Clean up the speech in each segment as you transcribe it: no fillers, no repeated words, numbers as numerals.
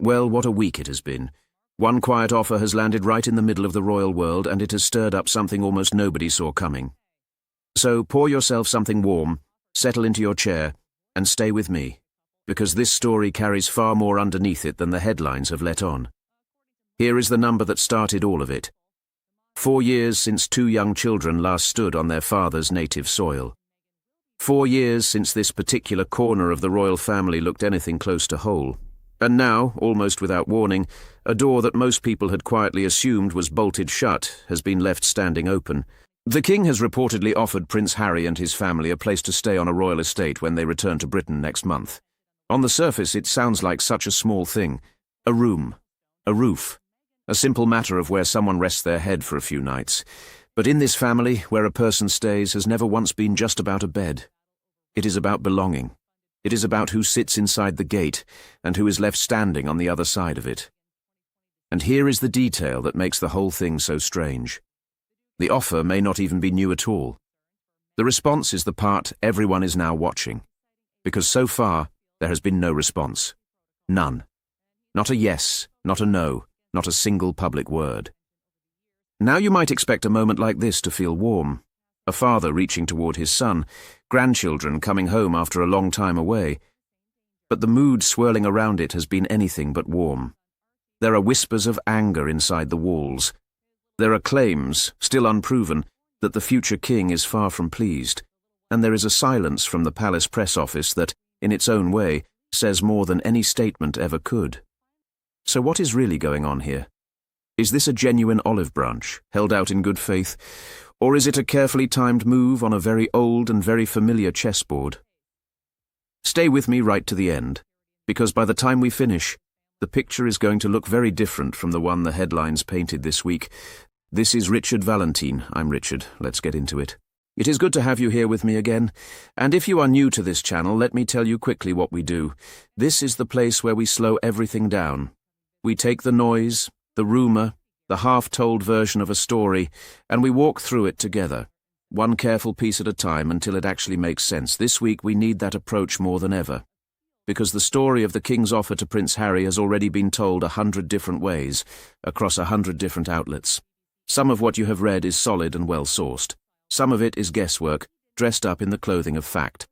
Well, what a week it has been. One quiet offer has landed right in the middle of the royal world, and it has stirred up something almost nobody saw coming. So pour yourself something warm, settle into your chair, and stay with me, because this story carries far more underneath it than the headlines have let on. Here is the number that started all of it. 4 years since 2 young children last stood on their father's native soil. 4 years since this particular corner of the royal family looked anything close to whole. And now, almost without warning, a door that most people had quietly assumed was bolted shut has been left standing open. The king has reportedly offered Prince Harry and his family a place to stay on a royal estate when they return to Britain next month. On the surface, it sounds like such a small thing. A room. A roof. A simple matter of where someone rests their head for a few nights. But in this family, where a person stays has never once been just about a bed. It is about belonging. It is about who sits inside the gate and who is left standing on the other side of it. And here is the detail that makes the whole thing so strange. The offer may not even be new at all. The response is the part everyone is now watching, because so far there has been no response. None. Not a yes, not a no, not a single public word. Now you might expect a moment like this to feel warm. A father reaching toward his son, grandchildren coming home after a long time away. But the mood swirling around it has been anything but warm. There are whispers of anger inside the walls. There are claims, still unproven, that the future king is far from pleased. And there is a silence from the palace press office that, in its own way, says more than any statement ever could. So what is really going on here? Is this a genuine olive branch, held out in good faith, or is it a carefully timed move on a very old and very familiar chessboard? Stay with me right to the end, because by the time we finish, the picture is going to look very different from the one the headlines painted this week. This is Richard Valentin. I'm Richard. Let's get into it. It is good to have you here with me again, and if you are new to this channel, let me tell you quickly what we do. This is the place where we slow everything down. We take the noise, the rumour, the half-told version of a story, and we walk through it together, one careful piece at a time until it actually makes sense. This week we need that approach more than ever, because the story of the king's offer to Prince Harry has already been told 100 different ways, across 100 different outlets. Some of what you have read is solid and well-sourced. Some of it is guesswork, dressed up in the clothing of fact.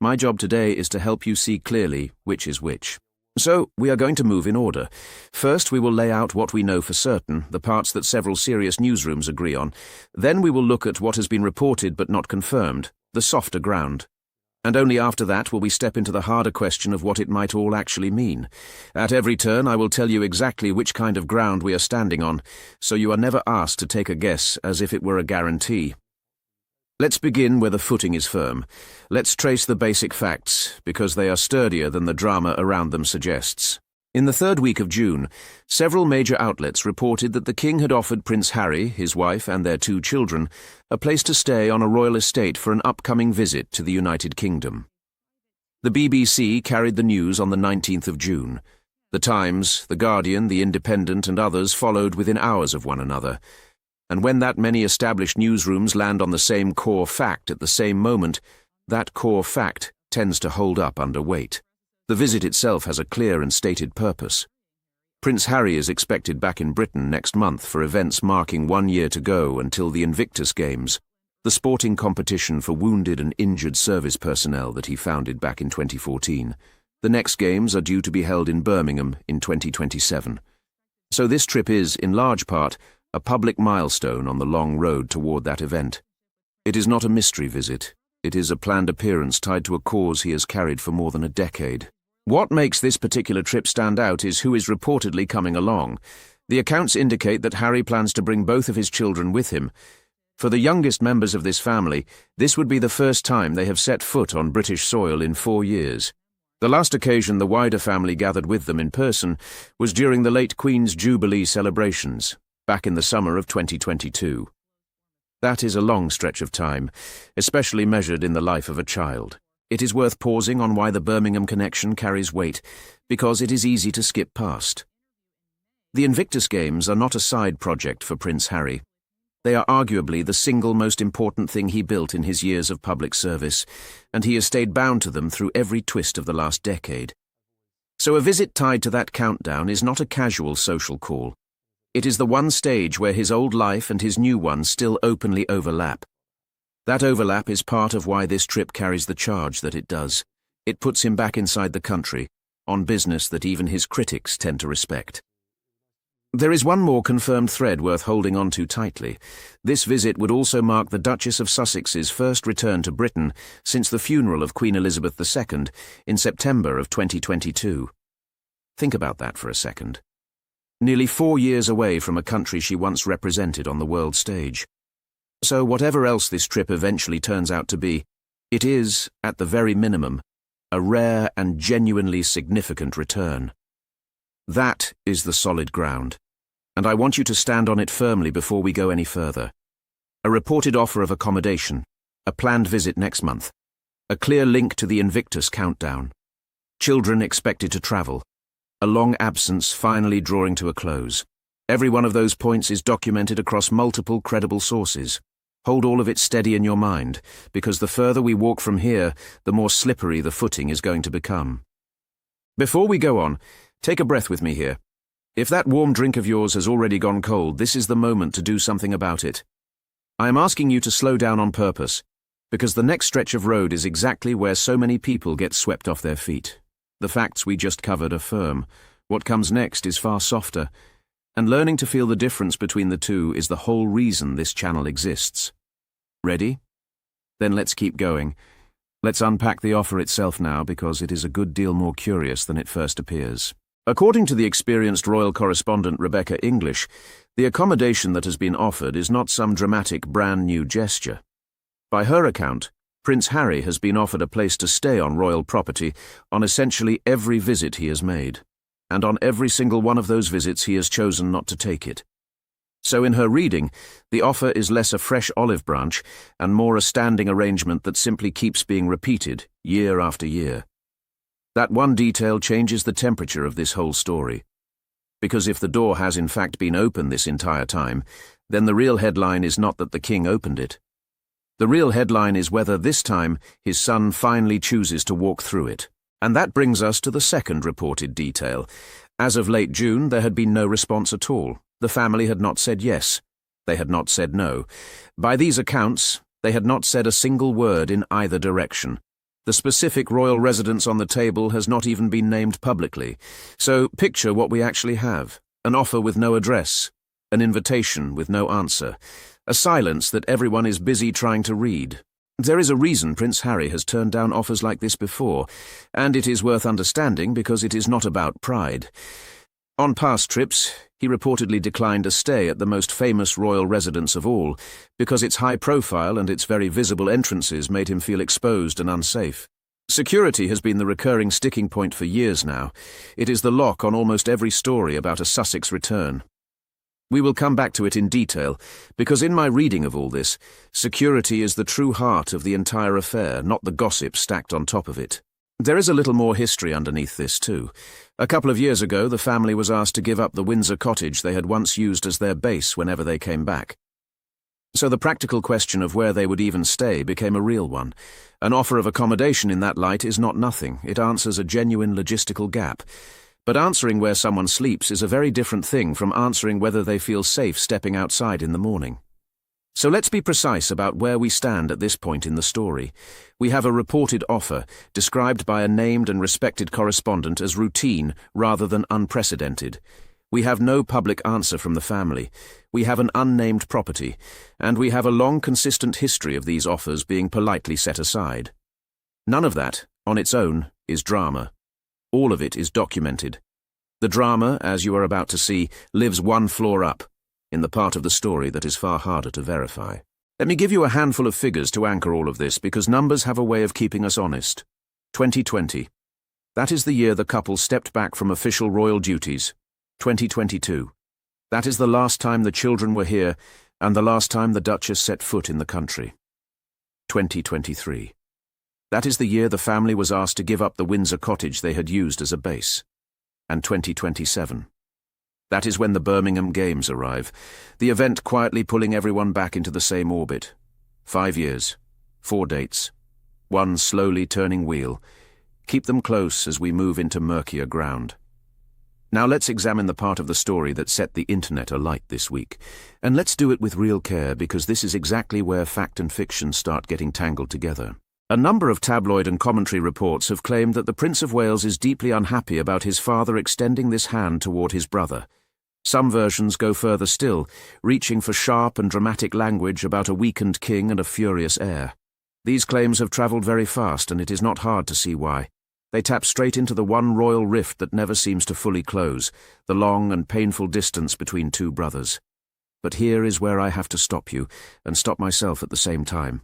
My job today is to help you see clearly which is which. So, we are going to move in order. First, we will lay out what we know for certain, the parts that several serious newsrooms agree on. Then we will look at what has been reported but not confirmed, the softer ground. And only after that will we step into the harder question of what it might all actually mean. At every turn, I will tell you exactly which kind of ground we are standing on, so you are never asked to take a guess as if it were a guarantee. Let's begin where the footing is firm. Let's trace the basic facts, because they are sturdier than the drama around them suggests. In the 3rd week of June, several major outlets reported that the king had offered Prince Harry, his wife, and their 2 children a place to stay on a royal estate for an upcoming visit to the United Kingdom. The BBC carried the news on the 19th of June. The Times, The Guardian, The Independent, and others followed within hours of one another. And when that many established newsrooms land on the same core fact at the same moment, that core fact tends to hold up under weight. The visit itself has a clear and stated purpose. Prince Harry is expected back in Britain next month for events marking 1 year to go until the Invictus Games, the sporting competition for wounded and injured service personnel that he founded back in 2014. The next games are due to be held in Birmingham in 2027. So this trip is, in large part, a public milestone on the long road toward that event. It is not a mystery visit. It is a planned appearance tied to a cause he has carried for more than a decade. What makes this particular trip stand out is who is reportedly coming along. The accounts indicate that Harry plans to bring both of his children with him. For the youngest members of this family, this would be the first time they have set foot on British soil in 4 years. The last occasion the wider family gathered with them in person was during the late Queen's Jubilee celebrations, back in the summer of 2022. That is a long stretch of time, especially measured in the life of a child. It is worth pausing on why the Birmingham connection carries weight, because it is easy to skip past. The Invictus Games are not a side project for Prince Harry. They are arguably the single most important thing he built in his years of public service, and he has stayed bound to them through every twist of the last decade. So a visit tied to that countdown is not a casual social call. It is the one stage where his old life and his new one still openly overlap. That overlap is part of why this trip carries the charge that it does. It puts him back inside the country, on business that even his critics tend to respect. There is one more confirmed thread worth holding on to tightly. This visit would also mark the Duchess of Sussex's first return to Britain since the funeral of Queen Elizabeth II in September of 2022. Think about that for a second. Nearly 4 years away from a country she once represented on the world stage. So whatever else this trip eventually turns out to be, it is, at the very minimum, a rare and genuinely significant return. That is the solid ground, and I want you to stand on it firmly before we go any further. A reported offer of accommodation, a planned visit next month, a clear link to the Invictus countdown, children expected to travel, a long absence finally drawing to a close. Every one of those points is documented across multiple credible sources. Hold all of it steady in your mind, because the further we walk from here, the more slippery the footing is going to become. Before we go on, take a breath with me here. If that warm drink of yours has already gone cold, this is the moment to do something about it. I am asking you to slow down on purpose, because the next stretch of road is exactly where so many people get swept off their feet. The facts we just covered are firm. What comes next is far softer, and learning to feel the difference between the two is the whole reason this channel exists. Ready? Then let's keep going. Let's unpack the offer itself now, because it is a good deal more curious than it first appears. According to the experienced royal correspondent Rebecca English, the accommodation that has been offered is not some dramatic brand new gesture. By her account, Prince Harry has been offered a place to stay on royal property on essentially every visit he has made, and on every single one of those visits he has chosen not to take it. So in her reading, the offer is less a fresh olive branch and more a standing arrangement that simply keeps being repeated year after year. That one detail changes the temperature of this whole story. Because if the door has in fact been open this entire time, then the real headline is not that the king opened it. The real headline is whether this time his son finally chooses to walk through it. And that brings us to the second reported detail. As of late June, there had been no response at all. The family had not said yes. They had not said no. By these accounts, they had not said a single word in either direction. The specific royal residence on the table has not even been named publicly. So picture what we actually have. An offer with no address. An invitation with no answer. A silence that everyone is busy trying to read. There is a reason Prince Harry has turned down offers like this before, and it is worth understanding because it is not about pride. On past trips, he reportedly declined a stay at the most famous royal residence of all, because its high profile and its very visible entrances made him feel exposed and unsafe. Security has been the recurring sticking point for years now. It is the lock on almost every story about a Sussex return. We will come back to it in detail, because in my reading of all this, security is the true heart of the entire affair, not the gossip stacked on top of it. There is a little more history underneath this too. A couple of years ago, the family was asked to give up the Windsor cottage they had once used as their base whenever they came back. So the practical question of where they would even stay became a real one. An offer of accommodation in that light is not nothing. It answers a genuine logistical gap. But answering where someone sleeps is a very different thing from answering whether they feel safe stepping outside in the morning. So let's be precise about where we stand at this point in the story. We have a reported offer, described by a named and respected correspondent as routine rather than unprecedented. We have no public answer from the family. We have an unnamed property, and we have a long, consistent history of these offers being politely set aside. None of that, on its own, is drama. All of it is documented. The drama, as you are about to see, lives one floor up, in the part of the story that is far harder to verify. Let me give you a handful of figures to anchor all of this, because numbers have a way of keeping us honest. 2020. That is the year the couple stepped back from official royal duties. 2022. That is the last time the children were here, and the last time the Duchess set foot in the country. 2023. That is the year the family was asked to give up the Windsor cottage they had used as a base. And 2027. That is when the Birmingham Games arrive, the event quietly pulling everyone back into the same orbit. 5 years, 4 dates, one slowly turning wheel. Keep them close as we move into murkier ground. Now let's examine the part of the story that set the internet alight this week. And let's do it with real care, because this is exactly where fact and fiction start getting tangled together. A number of tabloid and commentary reports have claimed that the Prince of Wales is deeply unhappy about his father extending this hand toward his brother. Some versions go further still, reaching for sharp and dramatic language about a weakened king and a furious heir. These claims have travelled very fast, and it is not hard to see why. They tap straight into the one royal rift that never seems to fully close, the long and painful distance between two brothers. But here is where I have to stop you, and stop myself at the same time.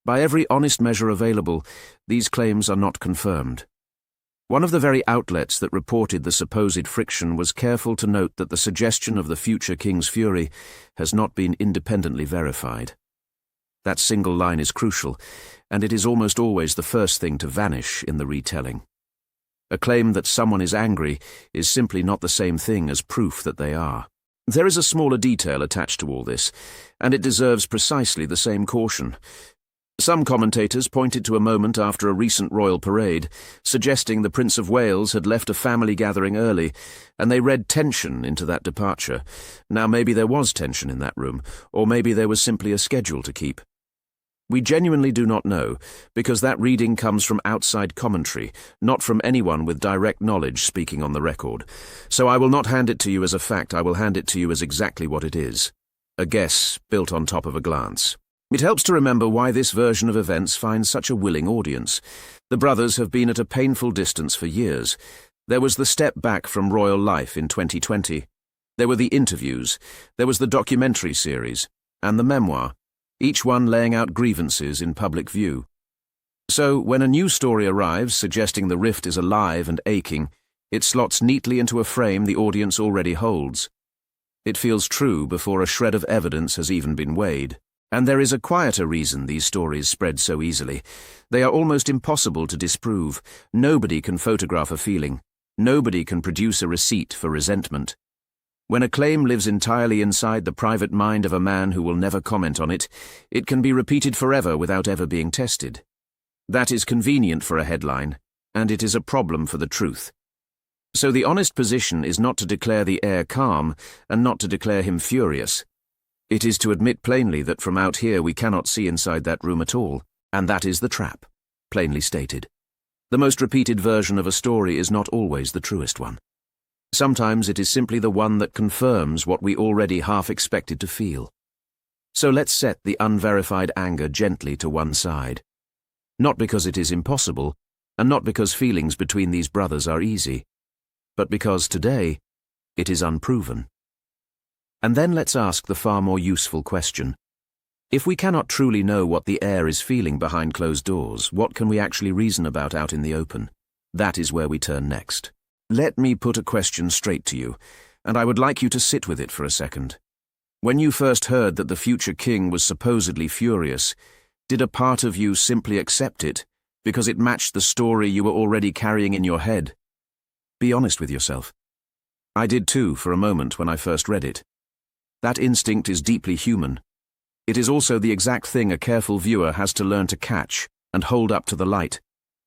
By every honest measure available, these claims are not confirmed. One of the very outlets that reported the supposed friction was careful to note that the suggestion of the future king's fury has not been independently verified. That single line is crucial, and it is almost always the first thing to vanish in the retelling. A claim that someone is angry is simply not the same thing as proof that they are. There is a smaller detail attached to all this, and it deserves precisely the same caution. Some commentators pointed to a moment after a recent royal parade, suggesting the Prince of Wales had left a family gathering early, and they read tension into that departure. Now maybe there was tension in that room, or maybe there was simply a schedule to keep. We genuinely do not know, because that reading comes from outside commentary, not from anyone with direct knowledge speaking on the record. So I will not hand it to you as a fact, I will hand it to you as exactly what it is. A guess built on top of a glance. It helps to remember why this version of events finds such a willing audience. The brothers have been at a painful distance for years. There was the step back from royal life in 2020. There were the interviews. There was the documentary series. And the memoir. Each one laying out grievances in public view. So, when a new story arrives suggesting the rift is alive and aching, it slots neatly into a frame the audience already holds. It feels true before a shred of evidence has even been weighed. And there is a quieter reason these stories spread so easily. They are almost impossible to disprove. Nobody can photograph a feeling. Nobody can produce a receipt for resentment. When a claim lives entirely inside the private mind of a man who will never comment on it, it can be repeated forever without ever being tested. That is convenient for a headline, and it is a problem for the truth. So the honest position is not to declare the heir calm, and not to declare him furious. It is to admit plainly that from out here we cannot see inside that room at all, and that is the trap, plainly stated. The most repeated version of a story is not always the truest one. Sometimes it is simply the one that confirms what we already half expected to feel. So let's set the unverified anger gently to one side. Not because it is impossible, and not because feelings between these brothers are easy, but because today it is unproven. And then let's ask the far more useful question. If we cannot truly know what the heir is feeling behind closed doors, what can we actually reason about out in the open? That is where we turn next. Let me put a question straight to you, and I would like you to sit with it for a second. When you first heard that the future king was supposedly furious, did a part of you simply accept it because it matched the story you were already carrying in your head? Be honest with yourself. I did too for a moment when I first read it. That instinct is deeply human. It is also the exact thing a careful viewer has to learn to catch and hold up to the light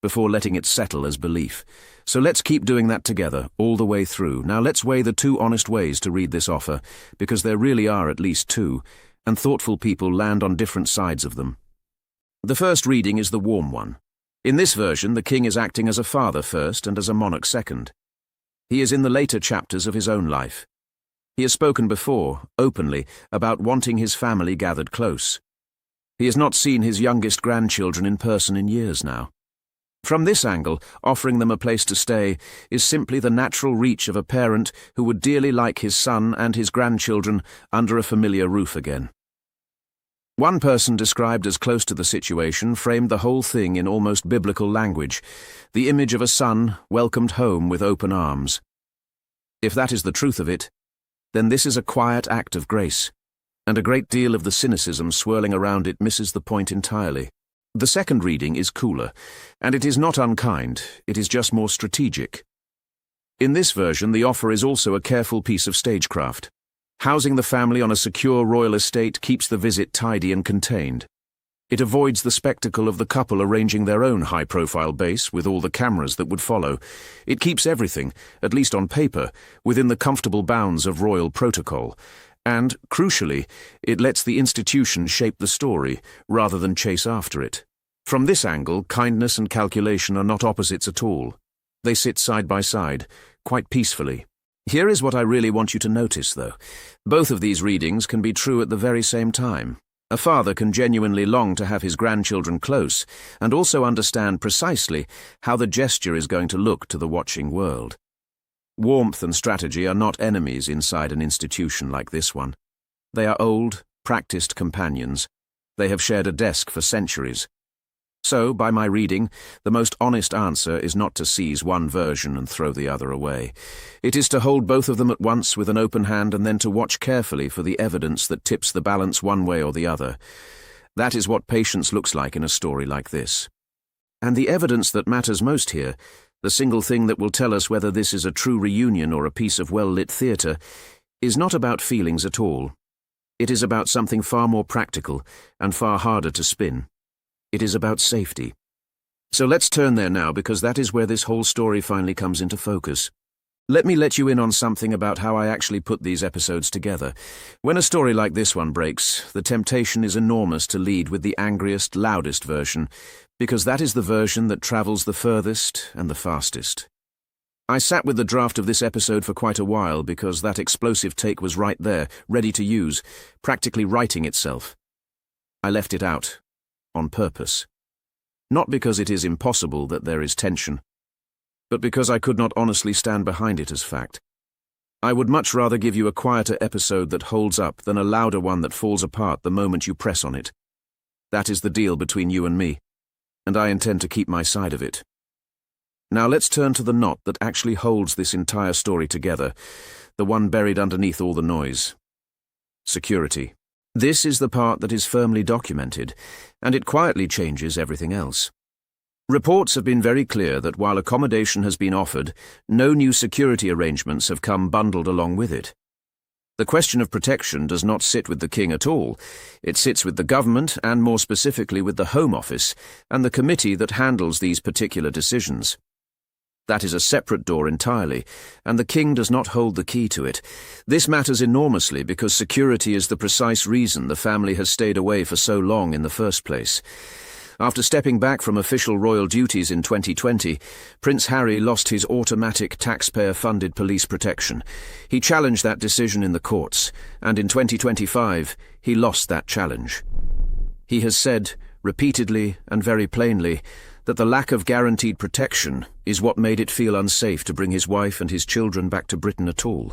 before letting it settle as belief. So let's keep doing that together, all the way through. Now let's weigh the two honest ways to read this offer, because there really are at least two, and thoughtful people land on different sides of them. The first reading is the warm one. In this version, the king is acting as a father first and as a monarch second. He is in the later chapters of his own life. He has spoken before, openly, about wanting his family gathered close. He has not seen his youngest grandchildren in person in years now. From this angle, offering them a place to stay is simply the natural reach of a parent who would dearly like his son and his grandchildren under a familiar roof again. One person described as close to the situation framed the whole thing in almost biblical language, the image of a son welcomed home with open arms. If that is the truth of it, then this is a quiet act of grace, and a great deal of the cynicism swirling around it misses the point entirely. The second reading is cooler, and it is not unkind, it is just more strategic. In this version, the offer is also a careful piece of stagecraft. Housing the family on a secure royal estate keeps the visit tidy and contained. It avoids the spectacle of the couple arranging their own high-profile base with all the cameras that would follow. It keeps everything, at least on paper, within the comfortable bounds of royal protocol. And, crucially, it lets the institution shape the story, rather than chase after it. From this angle, kindness and calculation are not opposites at all. They sit side by side, quite peacefully. Here is what I really want you to notice, though. Both of these readings can be true at the very same time. A father can genuinely long to have his grandchildren close, and also understand precisely how the gesture is going to look to the watching world. Warmth and strategy are not enemies inside an institution like this one. They are old, practiced companions. They have shared a desk for centuries. So, by my reading, the most honest answer is not to seize one version and throw the other away. It is to hold both of them at once with an open hand and then to watch carefully for the evidence that tips the balance one way or the other. That is what patience looks like in a story like this. And the evidence that matters most here, the single thing that will tell us whether this is a true reunion or a piece of well-lit theatre, is not about feelings at all. It is about something far more practical and far harder to spin. It is about safety. So let's turn there now, because that is where this whole story finally comes into focus. Let me let you in on something about how I actually put these episodes together. When a story like this one breaks, the temptation is enormous to lead with the angriest, loudest version, because that is the version that travels the furthest and the fastest. I sat with the draft of this episode for quite a while because that explosive take was right there, ready to use, practically writing itself. I left it out. On purpose. Not because it is impossible that there is tension, but because I could not honestly stand behind it as fact. I would much rather give you a quieter episode that holds up than a louder one that falls apart the moment you press on it. That is the deal between you and me, and I intend to keep my side of it. Now let's turn to the knot that actually holds this entire story together, the one buried underneath all the noise. Security. This is the part that is firmly documented, and it quietly changes everything else. Reports have been very clear that while accommodation has been offered, no new security arrangements have come bundled along with it. The question of protection does not sit with the king at all. It sits with the government, and more specifically with the Home Office, and the committee that handles these particular decisions. That is a separate door entirely, and the king does not hold the key to it. This matters enormously because security is the precise reason the family has stayed away for so long in the first place. After stepping back from official royal duties in 2020, Prince Harry lost his automatic taxpayer-funded police protection. He challenged that decision in the courts, and in 2025, he lost that challenge. He has said, repeatedly and very plainly, that the lack of guaranteed protection is what made it feel unsafe to bring his wife and his children back to Britain at all.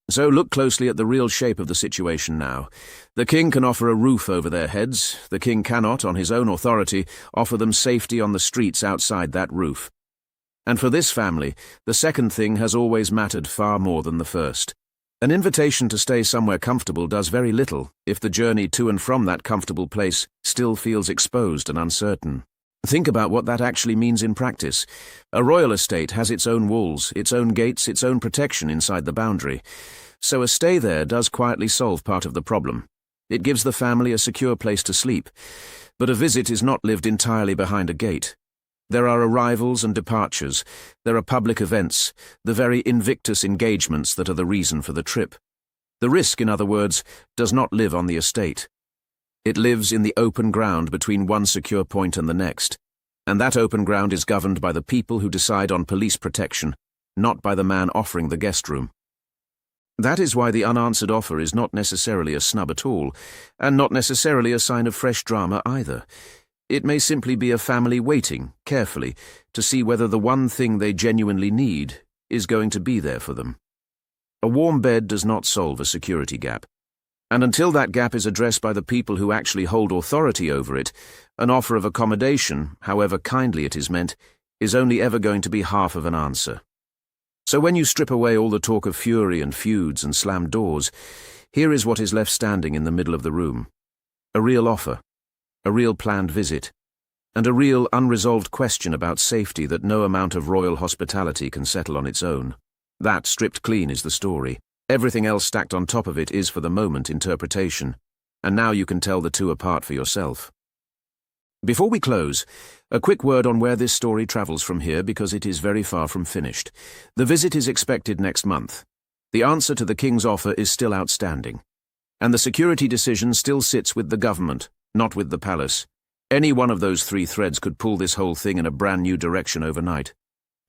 So look closely at the real shape of the situation now. The king can offer a roof over their heads. The king cannot, on his own authority, offer them safety on the streets outside that roof. And for this family, the second thing has always mattered far more than the first. An invitation to stay somewhere comfortable does very little if the journey to and from that comfortable place still feels exposed and uncertain. Think about what that actually means in practice. A royal estate has its own walls, its own gates, its own protection inside the boundary. So a stay there does quietly solve part of the problem. It gives the family a secure place to sleep. But a visit is not lived entirely behind a gate. There are arrivals and departures. There are public events, the very Invictus engagements that are the reason for the trip. The risk, in other words, does not live on the estate. It lives in the open ground between one secure point and the next, and that open ground is governed by the people who decide on police protection, not by the man offering the guest room. That is why the unanswered offer is not necessarily a snub at all, and not necessarily a sign of fresh drama either. It may simply be a family waiting, carefully, to see whether the one thing they genuinely need is going to be there for them. A warm bed does not solve a security gap. And until that gap is addressed by the people who actually hold authority over it, an offer of accommodation, however kindly it is meant, is only ever going to be half of an answer. So when you strip away all the talk of fury and feuds and slammed doors, here is what is left standing in the middle of the room. A real offer, a real planned visit, and a real unresolved question about safety that no amount of royal hospitality can settle on its own. That, stripped clean, is the story. Everything else stacked on top of it is, for the moment, interpretation, and now you can tell the two apart for yourself. Before we close, a quick word on where this story travels from here because it is very far from finished. The visit is expected next month. The answer to the King's offer is still outstanding. And the security decision still sits with the government, not with the palace. Any one of those three threads could pull this whole thing in a brand new direction overnight.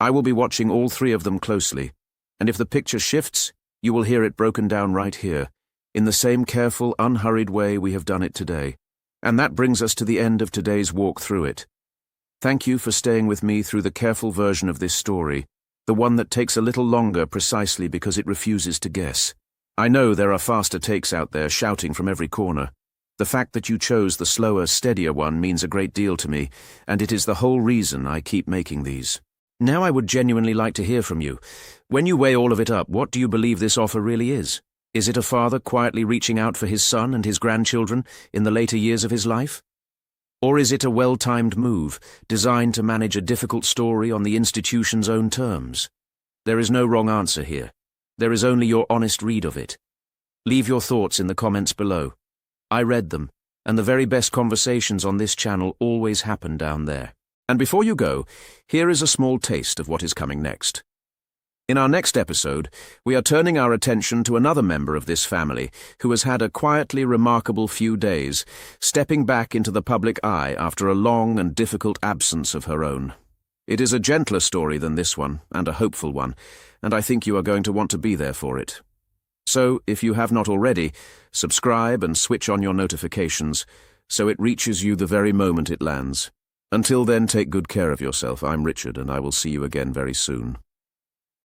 I will be watching all three of them closely, and if the picture shifts, you will hear it broken down right here, in the same careful, unhurried way we have done it today. And that brings us to the end of today's walk through it. Thank you for staying with me through the careful version of this story, the one that takes a little longer precisely because it refuses to guess. I know there are faster takes out there shouting from every corner. The fact that you chose the slower, steadier one means a great deal to me, and it is the whole reason I keep making these. Now I would genuinely like to hear from you. When you weigh all of it up, what do you believe this offer really is? Is it a father quietly reaching out for his son and his grandchildren in the later years of his life? Or is it a well-timed move, designed to manage a difficult story on the institution's own terms? There is no wrong answer here. There is only your honest read of it. Leave your thoughts in the comments below. I read them, and the very best conversations on this channel always happen down there. And before you go, here is a small taste of what is coming next. In our next episode, we are turning our attention to another member of this family who has had a quietly remarkable few days, stepping back into the public eye after a long and difficult absence of her own. It is a gentler story than this one, and a hopeful one, and I think you are going to want to be there for it. So, if you have not already, subscribe and switch on your notifications so it reaches you the very moment it lands. Until then, take good care of yourself. I'm Richard, and I will see you again very soon.